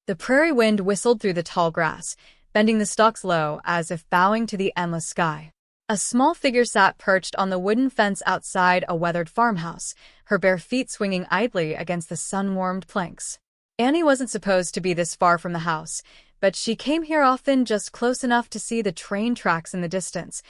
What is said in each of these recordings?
The prairie wind whistled through the tall grass, bending the stalks low as if bowing to the endless sky. A small figure sat perched on the wooden fence outside a weathered farmhouse, her bare feet swinging idly against the sun-warmed planks. Annie wasn't supposed to be this far from the house, but she came here often, just close enough to see the train tracks in the distance,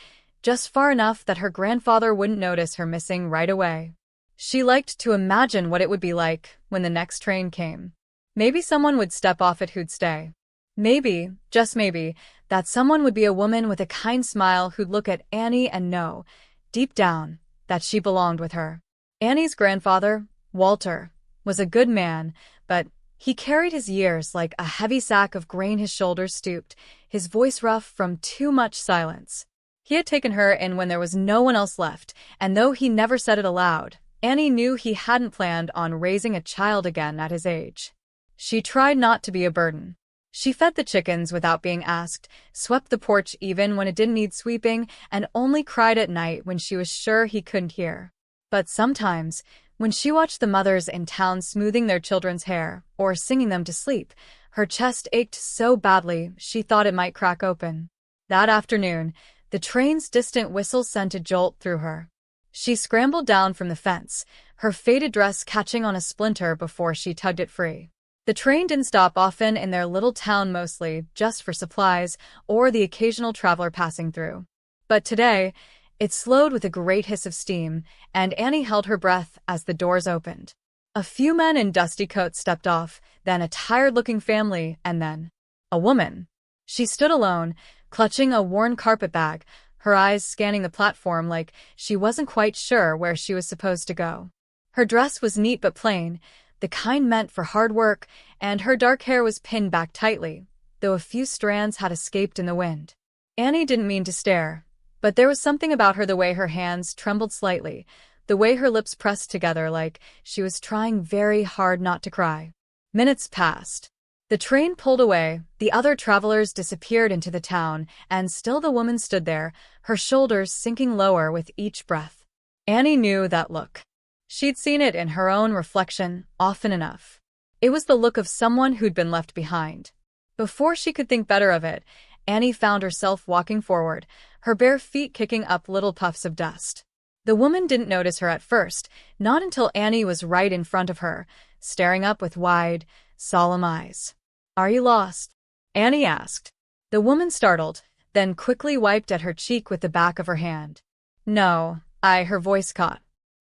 just far enough that her grandfather wouldn't notice her missing right away. She liked to imagine what it would be like when the next train came. Maybe someone would step off it who'd stay. Maybe, just maybe, that someone would be a woman with a kind smile who'd look at Annie and know, deep down, that she belonged with her. Annie's grandfather, Walter, was a good man, but he carried his years like a heavy sack of grain. His shoulders stooped, his voice rough from too much silence. He had taken her in when there was no one else left, and though he never said it aloud, Annie knew he hadn't planned on raising a child again at his age. She tried not to be a burden. She fed the chickens without being asked, swept the porch even when it didn't need sweeping, and only cried at night when she was sure he couldn't hear. But sometimes, when she watched the mothers in town smoothing their children's hair or singing them to sleep, her chest ached so badly she thought it might crack open. That afternoon, the train's distant whistle sent a jolt through her. She scrambled down from the fence, her faded dress catching on a splinter before she tugged it free. The train didn't stop often in their little town, mostly just for supplies or the occasional traveler passing through. But today, it slowed with a great hiss of steam, and Annie held her breath as the doors opened. A few men in dusty coats stepped off, then a tired-looking family, and then a woman. She stood alone, clutching a worn carpet bag, her eyes scanning the platform like she wasn't quite sure where she was supposed to go. Her dress was neat but plain, the kind meant for hard work, and her dark hair was pinned back tightly, though a few strands had escaped in the wind. Annie didn't mean to stare, but there was something about her, the way her hands trembled slightly, the way her lips pressed together like she was trying very hard not to cry. Minutes passed. The train pulled away, the other travelers disappeared into the town, and still the woman stood there, her shoulders sinking lower with each breath. Annie knew that look. She'd seen it in her own reflection often enough. It was the look of someone who'd been left behind. Before she could think better of it, Annie found herself walking forward, her bare feet kicking up little puffs of dust. The woman didn't notice her at first, not until Annie was right in front of her, staring up with wide, solemn eyes. "Are you lost?" Annie asked. The woman startled, then quickly wiped at her cheek with the back of her hand. "No, her voice caught.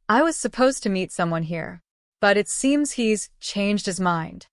I was supposed to meet someone here, but it seems he's changed his mind."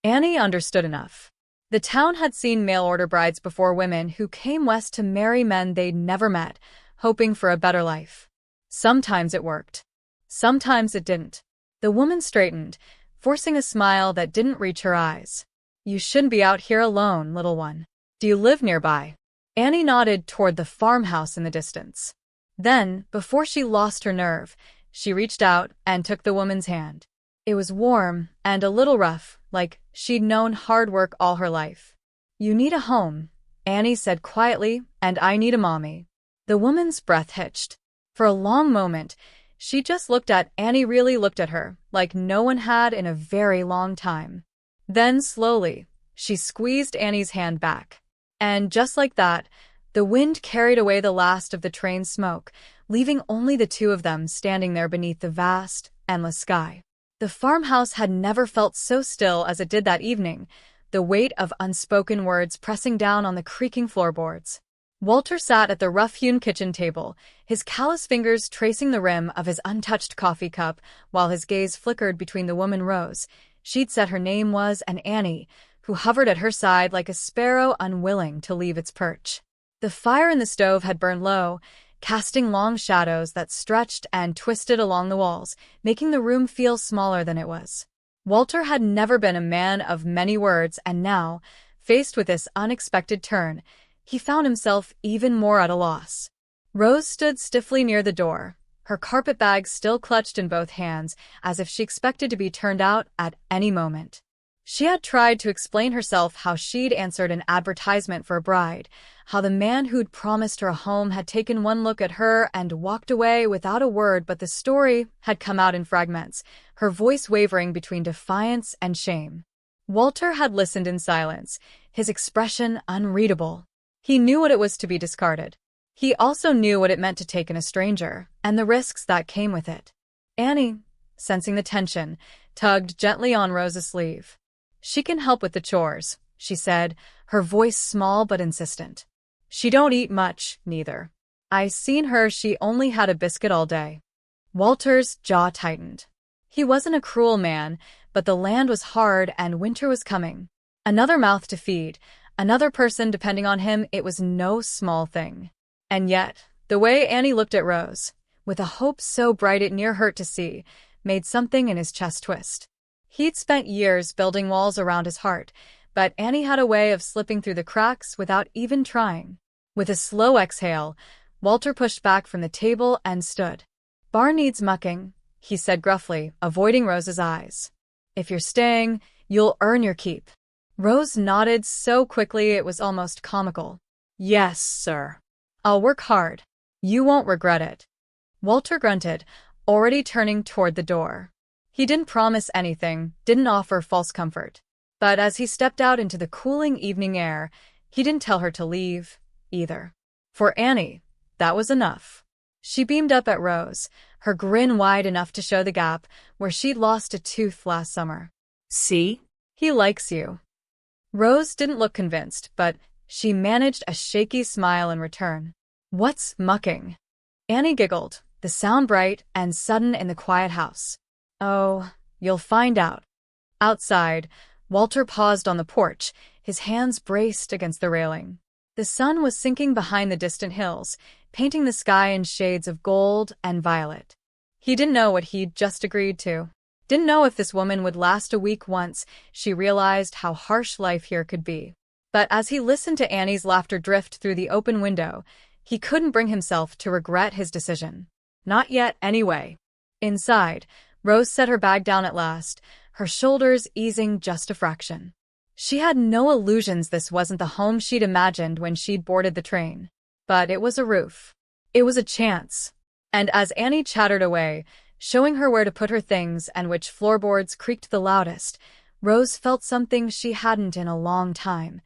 Annie understood enough. The town had seen mail-order brides before, women who came west to marry men they'd never met, hoping for a better life. Sometimes it worked. Sometimes it didn't. The woman straightened, forcing a smile that didn't reach her eyes. "You shouldn't be out here alone, little one. Do you live nearby?" Annie nodded toward the farmhouse in the distance. Then, before she lost her nerve, she reached out and took the woman's hand. It was warm and a little rough, like she'd known hard work all her life. "You need a home," Annie said quietly, "and I need a mommy." The woman's breath hitched. For a long moment, she just looked at Annie, really looked at her, like no one had in a very long time. Then slowly, she squeezed Annie's hand back. And just like that, the wind carried away the last of the train's smoke, leaving only the two of them standing there beneath the vast, endless sky. The farmhouse had never felt so still as it did that evening, the weight of unspoken words pressing down on the creaking floorboards. Walter sat at the rough-hewn kitchen table, his callous fingers tracing the rim of his untouched coffee cup, while his gaze flickered between the woman Rose. She'd said her name was, and Annie, who hovered at her side like a sparrow unwilling to leave its perch. The fire in the stove had burned low, casting long shadows that stretched and twisted along the walls, making the room feel smaller than it was. Walter had never been a man of many words, and now, faced with this unexpected turn, he found himself even more at a loss. Rose stood stiffly near the door, her carpet bag still clutched in both hands, as if she expected to be turned out at any moment. She had tried to explain herself how she'd answered an advertisement for a bride, how the man who'd promised her a home had taken one look at her and walked away without a word, but the story had come out in fragments, her voice wavering between defiance and shame. Walter had listened in silence, his expression unreadable. He knew what it was to be discarded. He also knew what it meant to take in a stranger, and the risks that came with it. Annie, sensing the tension, tugged gently on Rose's sleeve. "She can help with the chores," she said, her voice small but insistent. "She don't eat much, neither. I seen her, she only had a biscuit all day." Walter's jaw tightened. He wasn't a cruel man, but the land was hard and winter was coming. Another mouth to feed, another person depending on him, it was no small thing. And yet, the way Annie looked at Rose, with a hope so bright it near hurt to see, made something in his chest twist. He'd spent years building walls around his heart, but Annie had a way of slipping through the cracks without even trying. With a slow exhale, Walter pushed back from the table and stood. "Barn needs mucking," he said gruffly, avoiding Rose's eyes. "If you're staying, you'll earn your keep." Rose nodded so quickly it was almost comical. "Yes, sir. I'll work hard. You won't regret it." Walter grunted, already turning toward the door. He didn't promise anything, didn't offer false comfort. But as he stepped out into the cooling evening air, he didn't tell her to leave, either. For Annie, that was enough. She beamed up at Rose, her grin wide enough to show the gap where she'd lost a tooth last summer. "See? He likes you." Rose didn't look convinced, but she managed a shaky smile in return. "What's mucking?" Annie giggled, the sound bright and sudden in the quiet house. "Oh, you'll find out." Outside, Walter paused on the porch, his hands braced against the railing. The sun was sinking behind the distant hills, painting the sky in shades of gold and violet. He didn't know what he'd just agreed to. Didn't know if this woman would last a week once she realized how harsh life here could be. But as he listened to Annie's laughter drift through the open window, he couldn't bring himself to regret his decision. Not yet, anyway. Inside, Rose set her bag down at last, her shoulders easing just a fraction. She had no illusions this wasn't the home she'd imagined when she'd boarded the train. But it was a roof. It was a chance. And as Annie chattered away, showing her where to put her things and which floorboards creaked the loudest, Rose felt something she hadn't in a long time,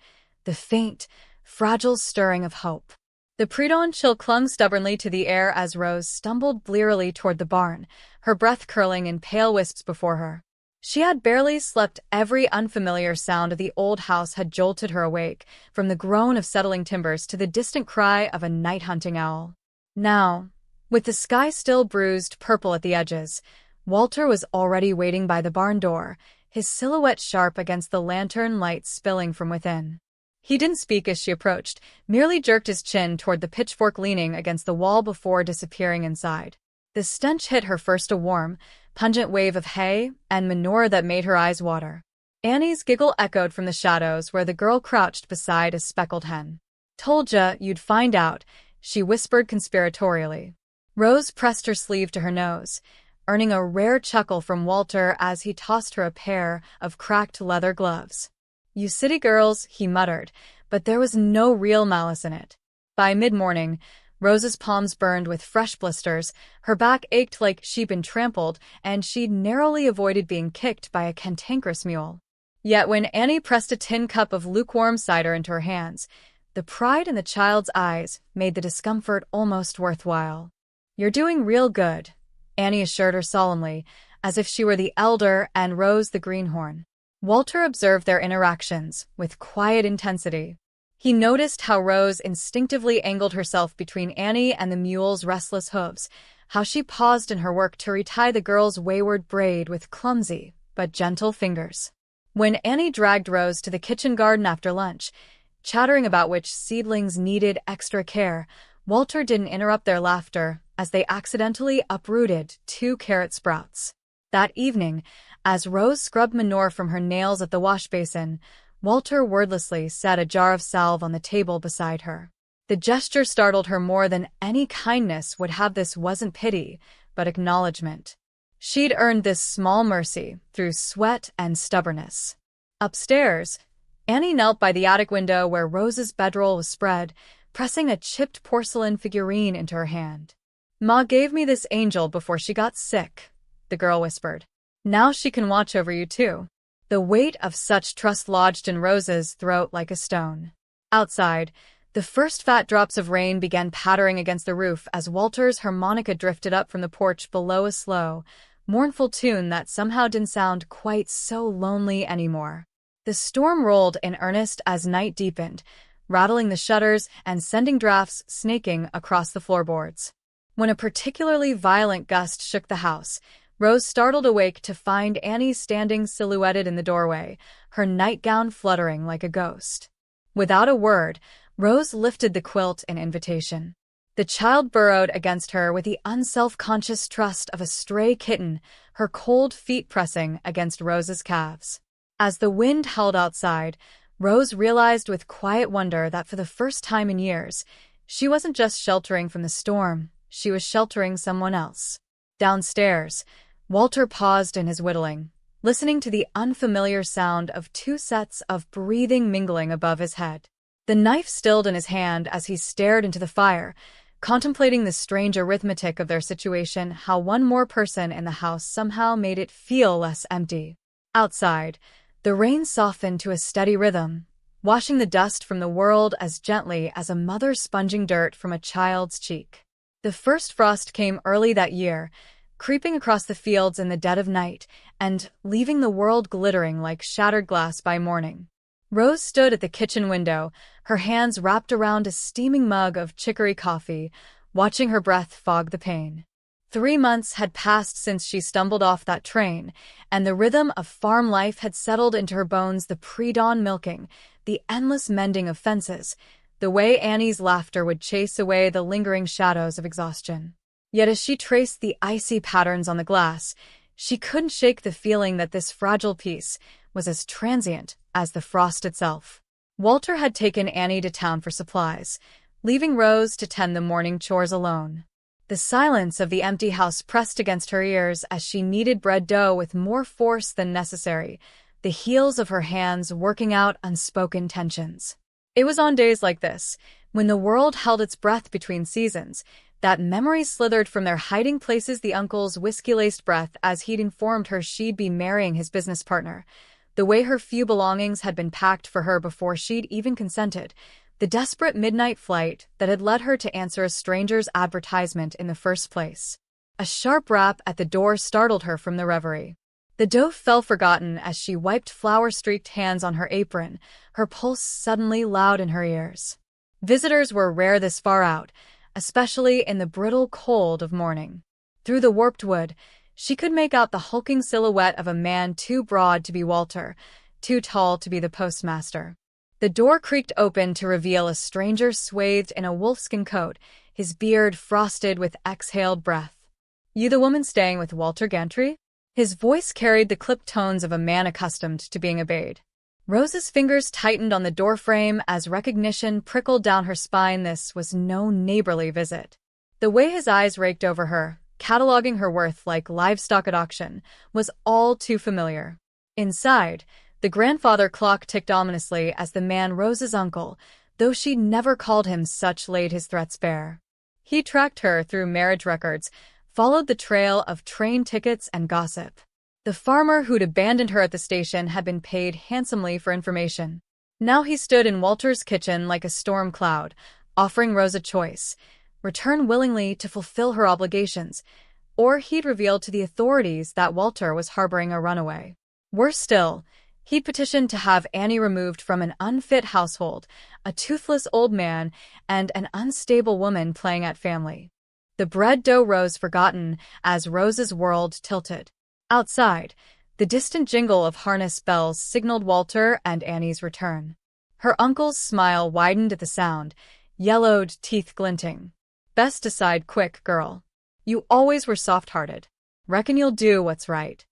the faint, fragile stirring of hope. The pre-dawn chill clung stubbornly to the air as Rose stumbled blearily toward the barn, her breath curling in pale wisps before her. She had barely slept. Every unfamiliar sound of the old house had jolted her awake, from the groan of settling timbers to the distant cry of a night-hunting owl. Now, with the sky still bruised purple at the edges, Walter was already waiting by the barn door, his silhouette sharp against the lantern light spilling from within. He didn't speak as she approached, merely jerked his chin toward the pitchfork leaning against the wall before disappearing inside. The stench hit her first, a warm, pungent wave of hay and manure that made her eyes water. Annie's giggle echoed from the shadows where the girl crouched beside a speckled hen. "Told ya you'd find out," she whispered conspiratorially. Rose pressed her sleeve to her nose, earning a rare chuckle from Walter as he tossed her a pair of cracked leather gloves. "You city girls," he muttered, but there was no real malice in it. By mid-morning, Rose's palms burned with fresh blisters, her back ached like she'd been trampled, and she'd narrowly avoided being kicked by a cantankerous mule. Yet when Annie pressed a tin cup of lukewarm cider into her hands, the pride in the child's eyes made the discomfort almost worthwhile. "You're doing real good," Annie assured her solemnly, as if she were the elder and Rose the greenhorn. Walter observed their interactions with quiet intensity. He noticed how Rose instinctively angled herself between Annie and the mule's restless hooves, how she paused in her work to retie the girl's wayward braid with clumsy but gentle fingers. When Annie dragged Rose to the kitchen garden after lunch, chattering about which seedlings needed extra care, Walter didn't interrupt their laughter as they accidentally uprooted 2 carrot sprouts. That evening, as Rose scrubbed manure from her nails at the wash basin, Walter wordlessly set a jar of salve on the table beside her. The gesture startled her more than any kindness would have. This wasn't pity, but acknowledgement. She'd earned this small mercy through sweat and stubbornness. Upstairs, Annie knelt by the attic window where Rose's bedroll was spread, pressing a chipped porcelain figurine into her hand. "Ma gave me this angel before she got sick," the girl whispered. "Now she can watch over you too." The weight of such trust lodged in Rose's throat like a stone. Outside, the first fat drops of rain began pattering against the roof as Walter's harmonica drifted up from the porch below, a slow, mournful tune that somehow didn't sound quite so lonely anymore. The storm rolled in earnest as night deepened, rattling the shutters and sending drafts snaking across the floorboards. When a particularly violent gust shook the house, Rose startled awake to find Annie standing silhouetted in the doorway, her nightgown fluttering like a ghost. Without a word, Rose lifted the quilt in invitation. The child burrowed against her with the unself-conscious trust of a stray kitten, her cold feet pressing against Rose's calves. As the wind howled outside, Rose realized with quiet wonder that for the first time in years, she wasn't just sheltering from the storm, she was sheltering someone else. Downstairs, Walter paused in his whittling, listening to the unfamiliar sound of two sets of breathing mingling above his head. The knife stilled in his hand as he stared into the fire, contemplating the strange arithmetic of their situation, how one more person in the house somehow made it feel less empty. Outside, the rain softened to a steady rhythm, washing the dust from the world as gently as a mother sponging dirt from a child's cheek. The first frost came early that year, creeping across the fields in the dead of night and leaving the world glittering like shattered glass by morning. Rose stood at the kitchen window, her hands wrapped around a steaming mug of chicory coffee, watching her breath fog the pain. 3 months had passed since she stumbled off that train, and the rhythm of farm life had settled into her bones, the pre-dawn milking, the endless mending of fences, the way Annie's laughter would chase away the lingering shadows of exhaustion. Yet as she traced the icy patterns on the glass, she couldn't shake the feeling that this fragile piece was as transient as the frost itself. Walter had taken Annie to town for supplies, leaving Rose to tend the morning chores alone. The silence of the empty house pressed against her ears as she kneaded bread dough with more force than necessary, the heels of her hands working out unspoken tensions. It was on days like this, when the world held its breath between seasons, that memories slithered from their hiding places, the uncle's whiskey-laced breath as he'd informed her she'd be marrying his business partner, the way her few belongings had been packed for her before she'd even consented, the desperate midnight flight that had led her to answer a stranger's advertisement in the first place. A sharp rap at the door startled her from the reverie. The dough fell forgotten as she wiped flour-streaked hands on her apron, her pulse suddenly loud in her ears. Visitors were rare this far out, especially in the brittle cold of morning. Through the warped wood, she could make out the hulking silhouette of a man too broad to be Walter, too tall to be the postmaster. The door creaked open to reveal a stranger swathed in a wolfskin coat, his beard frosted with exhaled breath. "You the woman staying with Walter Gantry?" His voice carried the clipped tones of a man accustomed to being obeyed. Rose's fingers tightened on the doorframe as recognition prickled down her spine. This was no neighborly visit. The way his eyes raked over her, cataloging her worth like livestock at auction, was all too familiar. Inside, the grandfather clock ticked ominously as the man, Rose's uncle, though she'd never called him such, laid his threats bare. He tracked her through marriage records, followed the trail of train tickets and gossip. The farmer who'd abandoned her at the station had been paid handsomely for information. Now he stood in Walter's kitchen like a storm cloud, offering Rose a choice: return willingly to fulfill her obligations, or he'd reveal to the authorities that Walter was harboring a runaway. Worse still, he'd petitioned to have Annie removed from an unfit household, a toothless old man, and an unstable woman playing at family. The bread dough rose forgotten as Rose's world tilted. Outside, the distant jingle of harness bells signaled Walter and Annie's return. Her uncle's smile widened at the sound, yellowed teeth glinting. "Best decide quick, girl. You always were soft-hearted. Reckon you'll do what's right."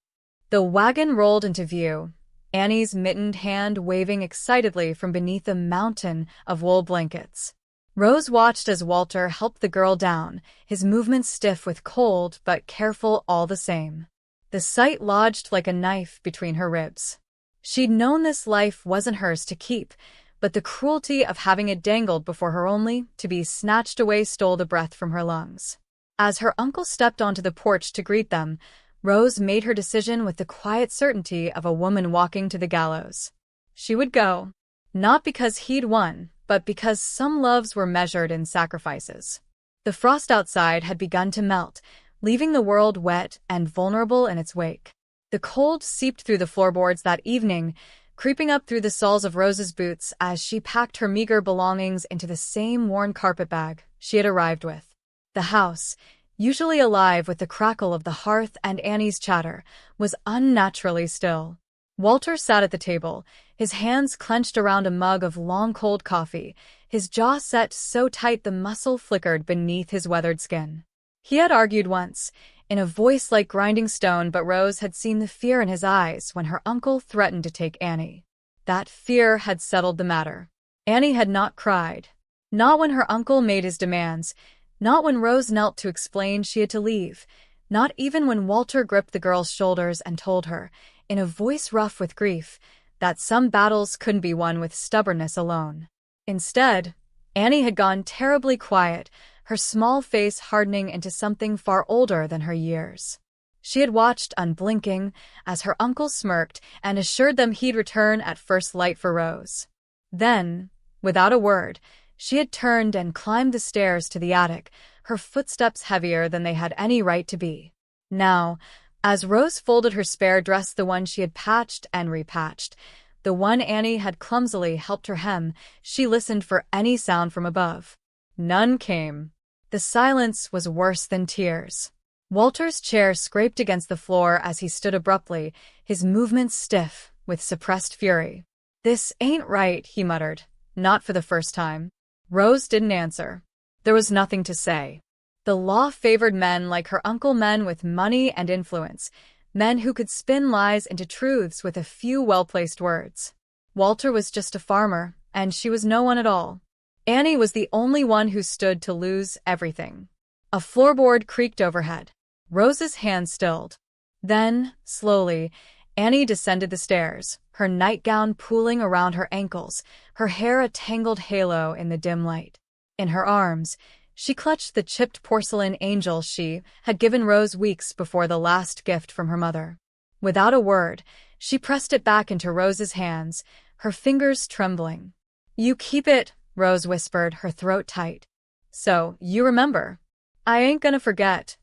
The wagon rolled into view, Annie's mittened hand waving excitedly from beneath a mountain of wool blankets. Rose watched as Walter helped the girl down, his movements stiff with cold but careful all the same. The sight lodged like a knife between her ribs. She'd known this life wasn't hers to keep, but the cruelty of having it dangled before her only to be snatched away stole the breath from her lungs. As her uncle stepped onto the porch to greet them, Rose made her decision with the quiet certainty of a woman walking to the gallows. She would go. Not because he'd won, but because some loves were measured in sacrifices. The frost outside had begun to melt, leaving the world wet and vulnerable in its wake. The cold seeped through the floorboards that evening, creeping up through the soles of Rose's boots as she packed her meager belongings into the same worn carpet bag she had arrived with. The house, usually alive with the crackle of the hearth and Annie's chatter, was unnaturally still. Walter sat at the table, his hands clenched around a mug of long cold coffee, his jaw set so tight the muscle flickered beneath his weathered skin. He had argued once, in a voice like grinding stone, but Rose had seen the fear in his eyes when her uncle threatened to take Annie. That fear had settled the matter. Annie had not cried. Not when her uncle made his demands, not when Rose knelt to explain she had to leave, not even when Walter gripped the girl's shoulders and told her, in a voice rough with grief, that some battles couldn't be won with stubbornness alone. Instead, Annie had gone terribly quiet, her small face hardening into something far older than her years. She had watched unblinking as her uncle smirked and assured them he'd return at first light for Rose. Then, without a word, she had turned and climbed the stairs to the attic, her footsteps heavier than they had any right to be. Now, as Rose folded her spare dress, the one she had patched and repatched, the one Annie had clumsily helped her hem, she listened for any sound from above. None came. The silence was worse than tears. Walter's chair scraped against the floor as he stood abruptly, his movements stiff with suppressed fury. "This ain't right," he muttered, not for the first time. Rose didn't answer. There was nothing to say. The law favored men like her uncle, men with money and influence, men who could spin lies into truths with a few well-placed words. Walter was just a farmer, and she was no one at all. Annie was the only one who stood to lose everything. A floorboard creaked overhead. Rose's hand stilled. Then, slowly, Annie descended the stairs, her nightgown pooling around her ankles, her hair a tangled halo in the dim light. In her arms, she clutched the chipped porcelain angel she had given Rose weeks before the last gift from her mother. Without a word, she pressed it back into Rose's hands, her fingers trembling. "You keep it," Rose whispered, her throat tight. "So, you remember." "I ain't gonna forget,"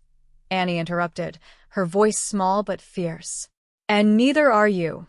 Annie interrupted, her voice small but fierce. "And neither are you."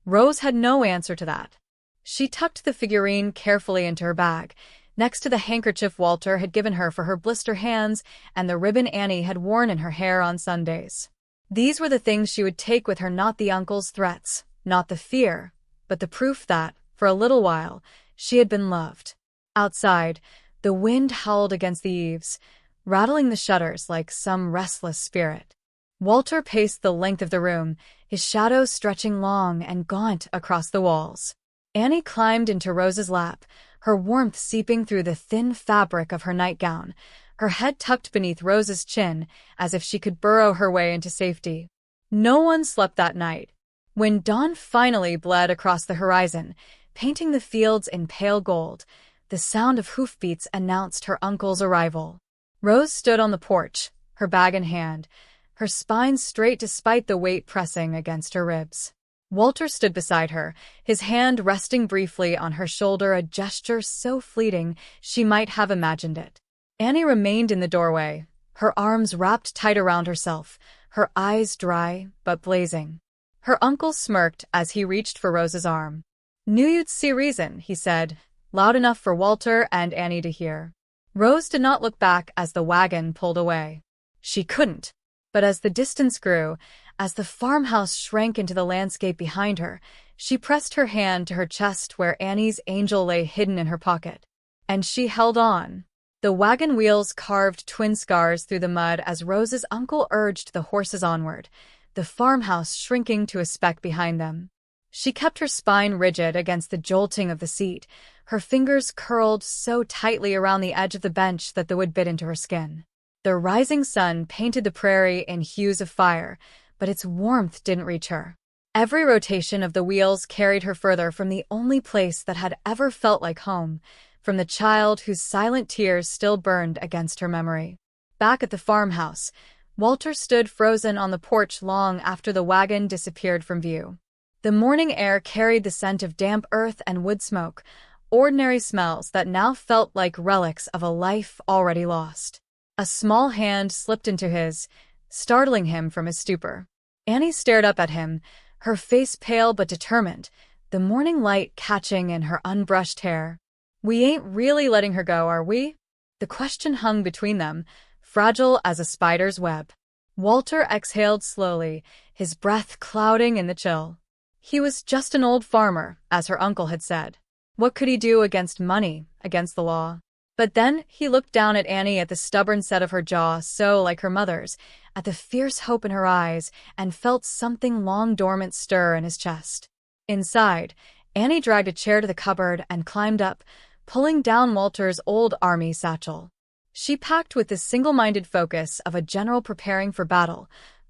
Rose had no answer to that. She tucked the figurine carefully into her bag, next to the handkerchief Walter had given her for her blister hands and the ribbon Annie had worn in her hair on Sundays. These were the things she would take with her, not the uncle's threats, not the fear, but the proof that, for a little while, she had been loved. Outside, the wind howled against the eaves, rattling the shutters like some restless spirit. Walter paced the length of the room, his shadow stretching long and gaunt across the walls. Annie climbed into Rose's lap, her warmth seeping through the thin fabric of her nightgown, her head tucked beneath Rose's chin as if she could burrow her way into safety. No one slept that night. When dawn finally bled across the horizon, painting the fields in pale gold, the sound of hoofbeats announced her uncle's arrival. Rose stood on the porch, her bag in hand, her spine straight despite the weight pressing against her ribs. Walter stood beside her, his hand resting briefly on her shoulder, a gesture so fleeting she might have imagined it. Annie remained in the doorway, her arms wrapped tight around herself, her eyes dry but blazing. Her uncle smirked as he reached for Rose's arm. "Knew you'd see reason," he said, loud enough for Walter and Annie to hear. Rose did not look back as the wagon pulled away. She couldn't. But as the distance grew, as the farmhouse shrank into the landscape behind her, she pressed her hand to her chest where Annie's angel lay hidden in her pocket. And she held on. The wagon wheels carved twin scars through the mud as Rose's uncle urged the horses onward, the farmhouse shrinking to a speck behind them. She kept her spine rigid against the jolting of the seat, her fingers curled so tightly around the edge of the bench that the wood bit into her skin. The rising sun painted the prairie in hues of fire, but its warmth didn't reach her. Every rotation of the wheels carried her further from the only place that had ever felt like home, from the child whose silent tears still burned against her memory. Back at the farmhouse, Walter stood frozen on the porch long after the wagon disappeared from view. The morning air carried the scent of damp earth and wood smoke, ordinary smells that now felt like relics of a life already lost. A small hand slipped into his, startling him from his stupor. Annie stared up at him, her face pale but determined, the morning light catching in her unbrushed hair. "We ain't really letting her go, are we?" The question hung between them, fragile as a spider's web. Walter exhaled slowly, his breath clouding in the chill. He was just an old farmer, as her uncle had said. What could he do against money, against the law? But then he looked down at Annie, at the stubborn set of her jaw so like her mother's, at the fierce hope in her eyes, and felt something long dormant stir in his chest. Inside, Annie dragged a chair to the cupboard and climbed up, pulling down Walter's old army satchel. She packed with the single-minded focus of a general preparing for battle: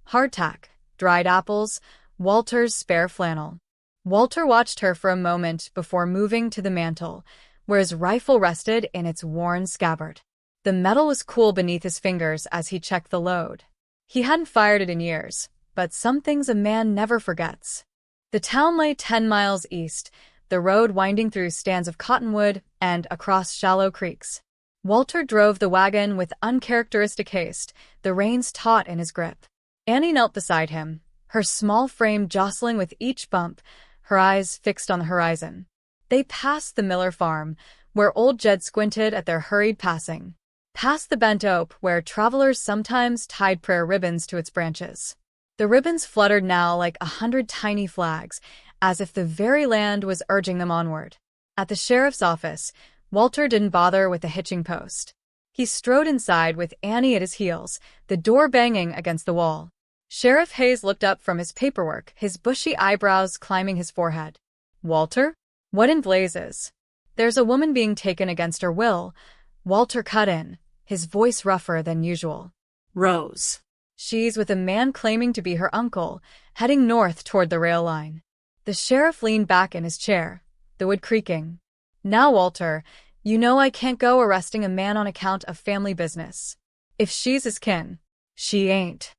hardtack, dried apples, Walter's spare flannel. Walter watched her for a moment before moving to the mantel, where his rifle rested in its worn scabbard. The metal was cool beneath his fingers as he checked the load. He hadn't fired it in years, but some things a man never forgets. The town lay 10 miles east, the road winding through stands of cottonwood and across shallow creeks. Walter drove the wagon with uncharacteristic haste, the reins taut in his grip. Annie knelt beside him, her small frame jostling with each bump, her eyes fixed on the horizon. They passed the Miller farm, where old Jed squinted at their hurried passing. Past the bent oak, where travelers sometimes tied prayer ribbons to its branches. The ribbons fluttered now like 100 tiny flags, as if the very land was urging them onward. At the sheriff's office, Walter didn't bother with the hitching post. He strode inside with Annie at his heels, the door banging against the wall. Sheriff Hayes looked up from his paperwork, his bushy eyebrows climbing his forehead. "Walter? What in blazes?" "There's a woman being taken against her will," Walter cut in, his voice rougher than usual. "Rose." "She's with a man claiming to be her uncle, heading north toward the rail line." The sheriff leaned back in his chair, the wood creaking. "Now, Walter, you know I can't go arresting a man on account of family business. If she's his kin." "She ain't."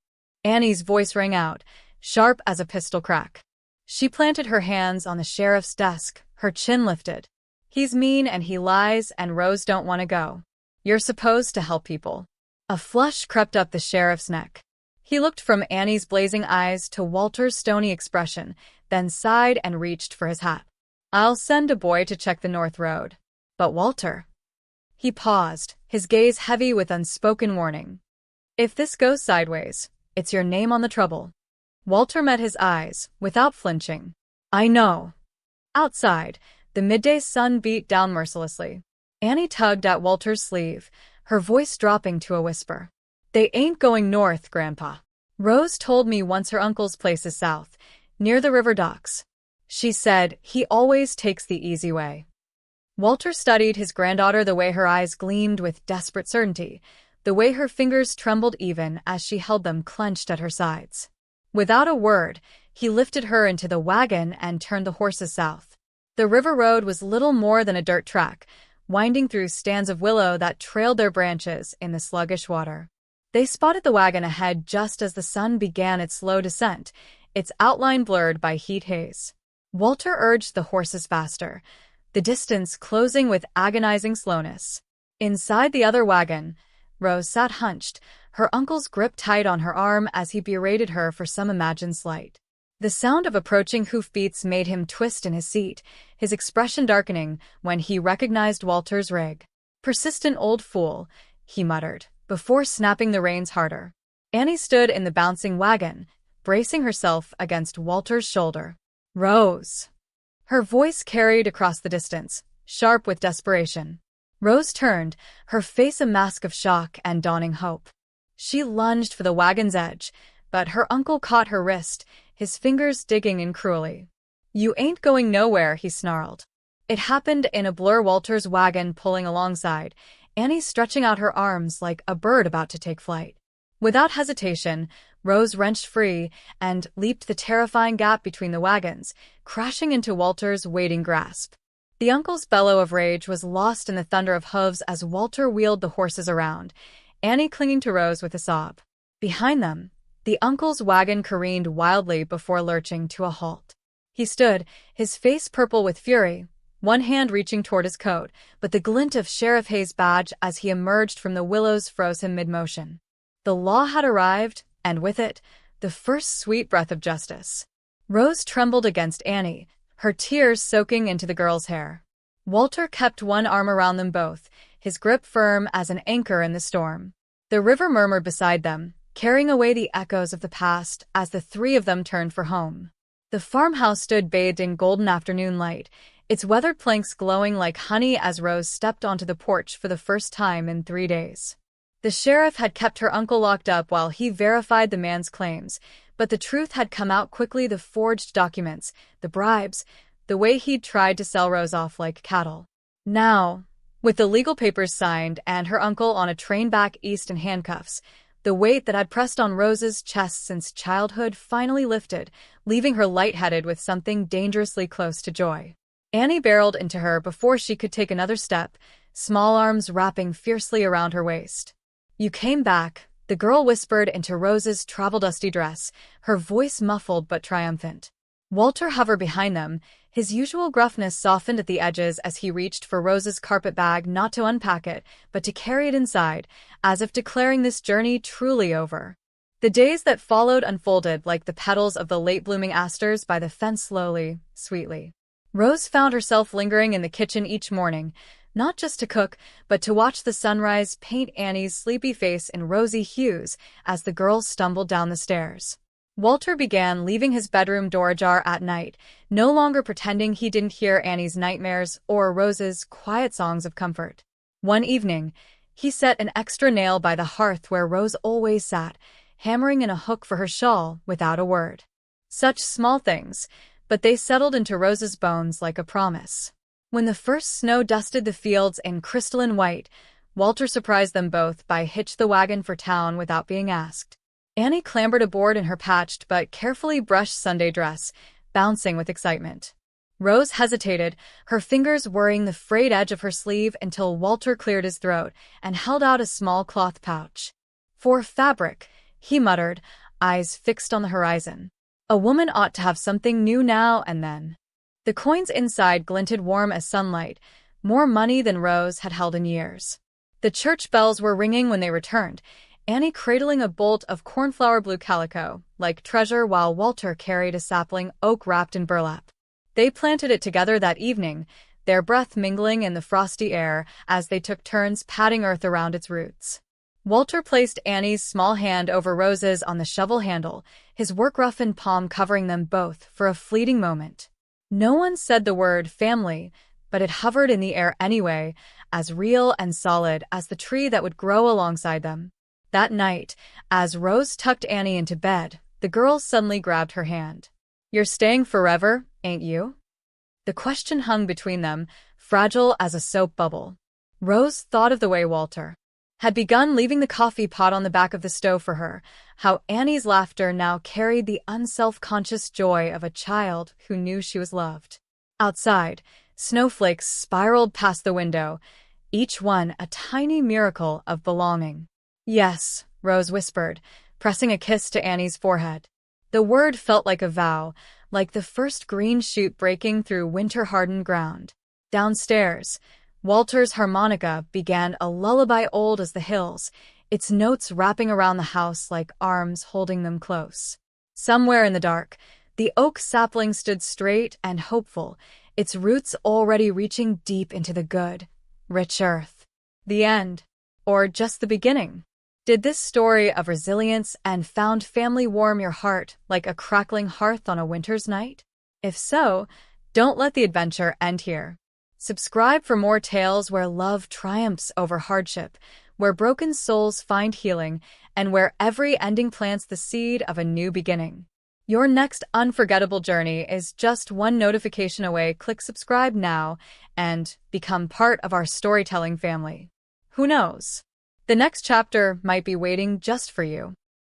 Annie's voice rang out, sharp as a pistol crack. She planted her hands on the sheriff's desk, her chin lifted. "He's mean and he lies, and Rose don't want to go. You're supposed to help people." A flush crept up the sheriff's neck. He looked from Annie's blazing eyes to Walter's stony expression, then sighed and reached for his hat. "I'll send a boy to check the north road." "But Walter—" He paused, his gaze heavy with unspoken warning. "If this goes sideways, it's your name on the trouble." Walter met his eyes, without flinching. "I know." Outside, the midday sun beat down mercilessly. Annie tugged at Walter's sleeve, her voice dropping to a whisper. "They ain't going north, Grandpa. Rose told me once her uncle's place is south, near the river docks. She said he always takes the easy way." Walter studied his granddaughter, the way her eyes gleamed with desperate certainty, the way her fingers trembled even as she held them clenched at her sides. Without a word, he lifted her into the wagon and turned the horses south. The river road was little more than a dirt track, winding through stands of willow that trailed their branches in the sluggish water. They spotted the wagon ahead just as the sun began its slow descent, its outline blurred by heat haze. Walter urged the horses faster, the distance closing with agonizing slowness. Inside the other wagon, Rose sat hunched, her uncle's grip tight on her arm as he berated her for some imagined slight. The sound of approaching hoofbeats made him twist in his seat, his expression darkening when he recognized Walter's rig. "Persistent old fool," he muttered, before snapping the reins harder. Annie stood in the bouncing wagon, bracing herself against Walter's shoulder. "Rose." Her voice carried across the distance, sharp with desperation. Rose turned, her face a mask of shock and dawning hope. She lunged for the wagon's edge, but her uncle caught her wrist, his fingers digging in cruelly. "You ain't going nowhere," he snarled. It happened in a blur, Walter's wagon pulling alongside, Annie stretching out her arms like a bird about to take flight. Without hesitation, Rose wrenched free and leaped the terrifying gap between the wagons, crashing into Walter's waiting grasp. The uncle's bellow of rage was lost in the thunder of hooves as Walter wheeled the horses around, Annie clinging to Rose with a sob. Behind them, the uncle's wagon careened wildly before lurching to a halt. He stood, his face purple with fury, one hand reaching toward his coat, but the glint of Sheriff Hayes' badge as he emerged from the willows froze him mid-motion. The law had arrived, and with it, the first sweet breath of justice. Rose trembled against Annie, her tears soaking into the girl's hair. Walter kept one arm around them both, his grip firm as an anchor in the storm. The river murmured beside them, carrying away the echoes of the past as the three of them turned for home. The farmhouse stood bathed in golden afternoon light, its weathered planks glowing like honey as Rose stepped onto the porch for the first time in 3 days. The sheriff had kept her uncle locked up while he verified the man's claims, but the truth had come out quickly: the forged documents, the bribes, the way he'd tried to sell Rose off like cattle. Now, with the legal papers signed and her uncle on a train back east in handcuffs, the weight that had pressed on Rose's chest since childhood finally lifted, leaving her lightheaded with something dangerously close to joy. Annie barreled into her before she could take another step, small arms wrapping fiercely around her waist. "You came back," the girl whispered into Rose's travel-dusty dress, her voice muffled but triumphant. Walter hovered behind them, his usual gruffness softened at the edges as he reached for Rose's carpet bag, not to unpack it, but to carry it inside, as if declaring this journey truly over. The days that followed unfolded like the petals of the late-blooming asters by the fence, slowly, sweetly. Rose found herself lingering in the kitchen each morning, not just to cook, but to watch the sunrise paint Annie's sleepy face in rosy hues as the girls stumbled down the stairs. Walter began leaving his bedroom door ajar at night, no longer pretending he didn't hear Annie's nightmares or Rose's quiet songs of comfort. One evening, he set an extra nail by the hearth where Rose always sat, hammering in a hook for her shawl without a word. Such small things, but they settled into Rose's bones like a promise. When the first snow dusted the fields in crystalline white, Walter surprised them both by hitch the wagon for town without being asked. Annie clambered aboard in her patched but carefully brushed Sunday dress, bouncing with excitement. Rose hesitated, her fingers worrying the frayed edge of her sleeve until Walter cleared his throat and held out a small cloth pouch. "For fabric," he muttered, eyes fixed on the horizon. A woman ought to have something new now and then. The coins inside glinted warm as sunlight, more money than Rose had held in years. The church bells were ringing when they returned, Annie cradling a bolt of cornflower blue calico, like treasure, while Walter carried a sapling oak wrapped in burlap. They planted it together that evening, their breath mingling in the frosty air as they took turns patting earth around its roots. Walter placed Annie's small hand over Rose's on the shovel handle, his work-roughened palm covering them both for a fleeting moment. No one said the word family, but it hovered in the air anyway, as real and solid as the tree that would grow alongside them. That night, as Rose tucked Annie into bed, the girl suddenly grabbed her hand. "You're staying forever, ain't you?" The question hung between them, fragile as a soap bubble. Rose thought of the way Walter had begun leaving the coffee pot on the back of the stove for her, how Annie's laughter now carried the unself-conscious joy of a child who knew she was loved. Outside, snowflakes spiraled past the window, each one a tiny miracle of belonging. "Yes," Rose whispered, pressing a kiss to Annie's forehead. The word felt like a vow, like the first green shoot breaking through winter-hardened ground. Downstairs, Walter's harmonica began a lullaby old as the hills, its notes wrapping around the house like arms holding them close. Somewhere in the dark, the oak sapling stood straight and hopeful, its roots already reaching deep into the good, rich earth. The end, or just the beginning? Did this story of resilience and found family warm your heart like a crackling hearth on a winter's night? If so, don't let the adventure end here. Subscribe for more tales where love triumphs over hardship, where broken souls find healing, and where every ending plants the seed of a new beginning. Your next unforgettable journey is just one notification away. Click subscribe now and become part of our storytelling family. Who knows? The next chapter might be waiting just for you.